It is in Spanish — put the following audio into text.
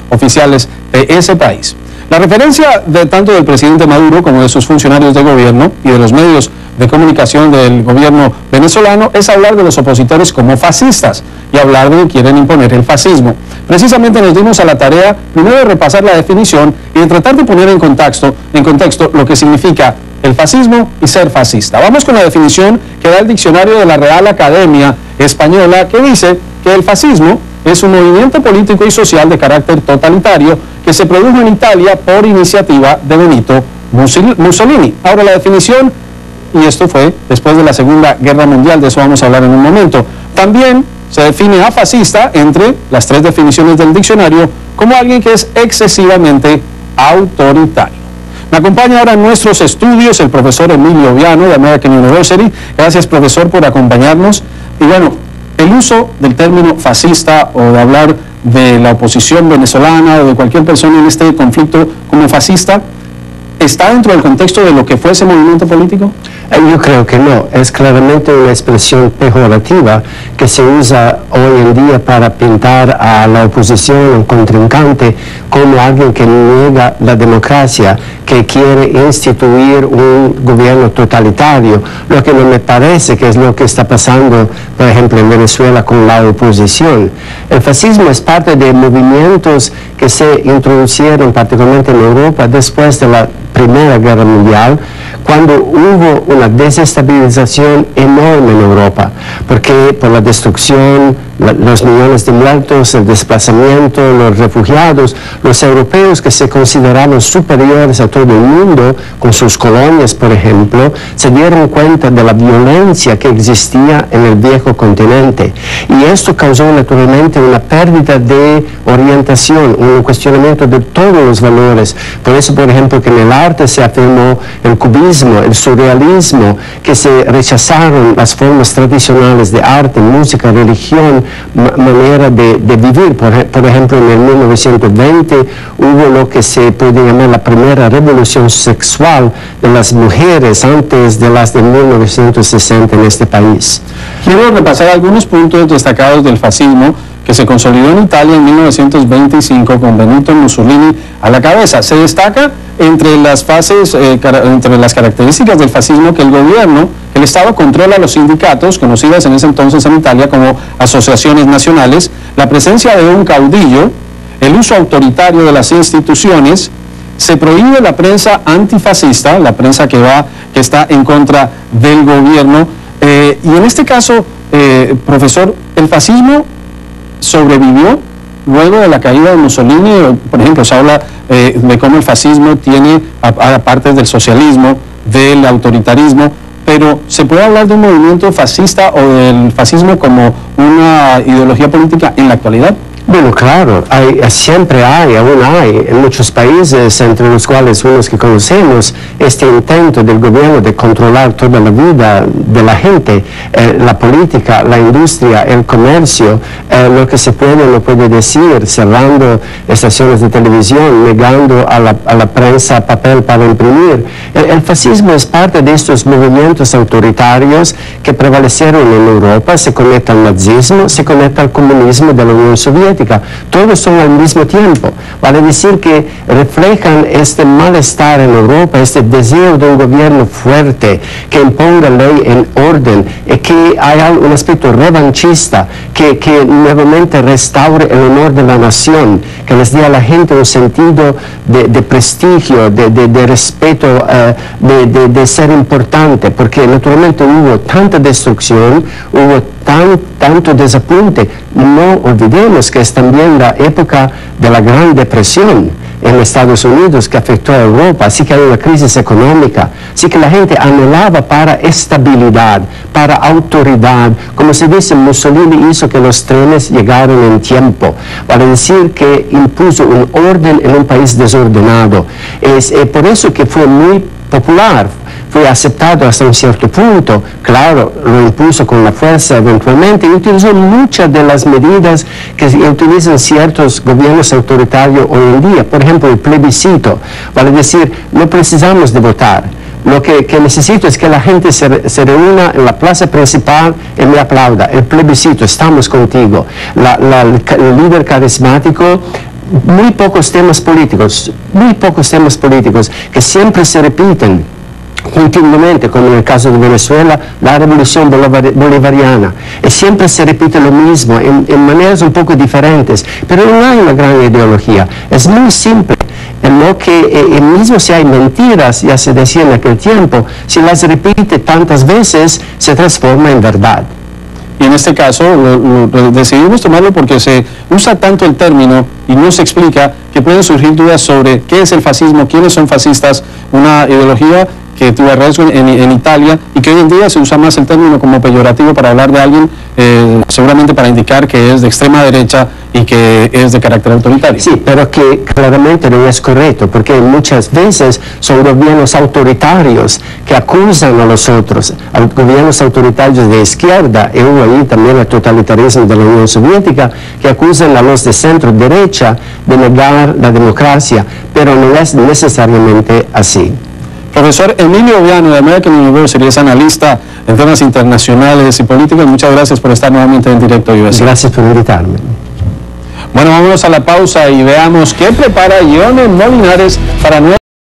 oficiales de ese país. La referencia tanto del presidente Maduro como de sus funcionarios de gobierno y de los medios de comunicación del gobierno venezolano es hablar de los opositores como fascistas y hablar de que quieren imponer el fascismo. Precisamente nos dimos a la tarea primero de repasar la definición y de tratar de poner en contexto lo que significa el fascismo y ser fascista. Vamos con la definición que da el diccionario de la Real Academia Española, que dice que el fascismo es un movimiento político y social de carácter totalitario que se produjo en Italia por iniciativa de Benito Mussolini. Ahora la definición, y esto fue después de la Segunda Guerra Mundial, de eso vamos a hablar en un momento. También se define a fascista, entre las tres definiciones del diccionario, como alguien que es excesivamente autoritario. Me acompaña ahora en nuestros estudios el profesor Emilio Viano de American University. Gracias, profesor, por acompañarnos. Y bueno, el uso del término fascista o de hablar de la oposición venezolana o de cualquier persona en este conflicto como fascista, ¿está dentro del contexto de lo que fue ese movimiento político? Yo creo que no, es claramente una expresión pejorativa que se usa hoy en día para pintar a la oposición, un contrincante, como alguien que niega la democracia, que quiere instituir un gobierno totalitario, lo que no me parece que es lo que está pasando, por ejemplo, en Venezuela con la oposición. El fascismo es parte de movimientos que se introducieron particularmente en Europa después de la Primera Guerra Mundial, cuando hubo una desestabilización enorme en Europa, porque por la destrucción, los millones de muertos, el desplazamiento, los refugiados, los europeos que se consideraban superiores a todo el mundo, con sus colonias, por ejemplo, se dieron cuenta de la violencia que existía en el viejo continente. Y esto causó naturalmente una pérdida de orientación, un cuestionamiento de todos los valores. Por eso, por ejemplo, que en el arte se afirmó el cubismo, el surrealismo, que se rechazaron las formas tradicionales de arte, música, religión, manera de vivir. Por ejemplo, en el 1920 hubo lo que se puede llamar la primera revolución sexual de las mujeres antes de las de 1960 en este país. Quiero repasar algunos puntos destacados del fascismo que se consolidó en Italia en 1925 con Benito Mussolini a la cabeza. Se destaca entre las entre las características del fascismo que el Estado controla los sindicatos, conocidas en ese entonces en Italia como asociaciones nacionales, la presencia de un caudillo, el uso autoritario de las instituciones, se prohíbe la prensa antifascista, la prensa que está en contra del gobierno, y en este caso, profesor, el fascismo sobrevivió luego de la caída de Mussolini. Por ejemplo, se habla de cómo el fascismo tiene partes del socialismo, del autoritarismo, pero ¿se puede hablar de un movimiento fascista o del fascismo como una ideología política en la actualidad? Bueno, claro, siempre aún hay, en muchos países, entre los cuales unos que conocemos, este intento del gobierno de controlar toda la vida de la gente, la política, la industria, el comercio, lo que se puede o no puede decir, cerrando estaciones de televisión, negando a la prensa papel para imprimir. El fascismo es parte de estos movimientos autoritarios que prevalecieron en Europa. Se conecta al nazismo, se conecta al comunismo de la Unión Soviética. Todos son al mismo tiempo. Vale decir que reflejan este malestar en Europa, este deseo de un gobierno fuerte que imponga ley en orden, y que haya un aspecto revanchista, que nuevamente restaure el honor de la nación, que les dé a la gente un sentido de prestigio, de respeto, de ser importante, porque naturalmente hubo tanta destrucción, hubo tanto desapunte. No olvidemos que es también la época de la Gran Depresión en Estados Unidos que afectó a Europa, así que hay una crisis económica, así que la gente anhelaba para estabilidad, para autoridad. Como se dice, Mussolini hizo que los trenes llegaran en tiempo, para decir que impuso un orden en un país desordenado. Es por eso que fue muy popular, fue aceptado hasta un cierto punto. Claro, lo impuso con la fuerza eventualmente y utilizó muchas de las medidas que utilizan ciertos gobiernos autoritarios hoy en día. Por ejemplo, el plebiscito, vale decir, no precisamos de votar. Lo que necesito es que la gente se reúna en la plaza principal y me aplauda. El plebiscito, estamos contigo. El líder carismático muy pocos temas políticos que siempre se repiten continuamente, como en el caso de Venezuela, la revolución bolivariana, y siempre se repite lo mismo en maneras un poco diferentes, pero no hay una gran ideología, es muy simple. En lo que mismo si hay mentiras, ya se decía en aquel tiempo, si las repite tantas veces, se transforma en verdad. Y en este caso decidimos tomarlo porque se usa tanto el término y no se explica que pueden surgir dudas sobre qué es el fascismo, quiénes son fascistas, una ideología que tuvo arraigo en Italia y que hoy en día se usa más el término como peyorativo para hablar de alguien, seguramente para indicar que es de extrema derecha y que es de carácter autoritario. Sí, pero que claramente no es correcto, porque muchas veces son gobiernos autoritarios que acusan a los otros, a los gobiernos autoritarios de izquierda, y hubo ahí también el totalitarismo de la Unión Soviética, que acusan a los de centro derecha de negar la democracia, pero no es necesariamente así. Profesor Emilio Oviano de American University es analista en temas internacionales y políticos. Muchas gracias por estar nuevamente en Directo USA. Gracias por invitarme. Bueno, vámonos a la pausa y veamos qué prepara Ione Molinares para nuestro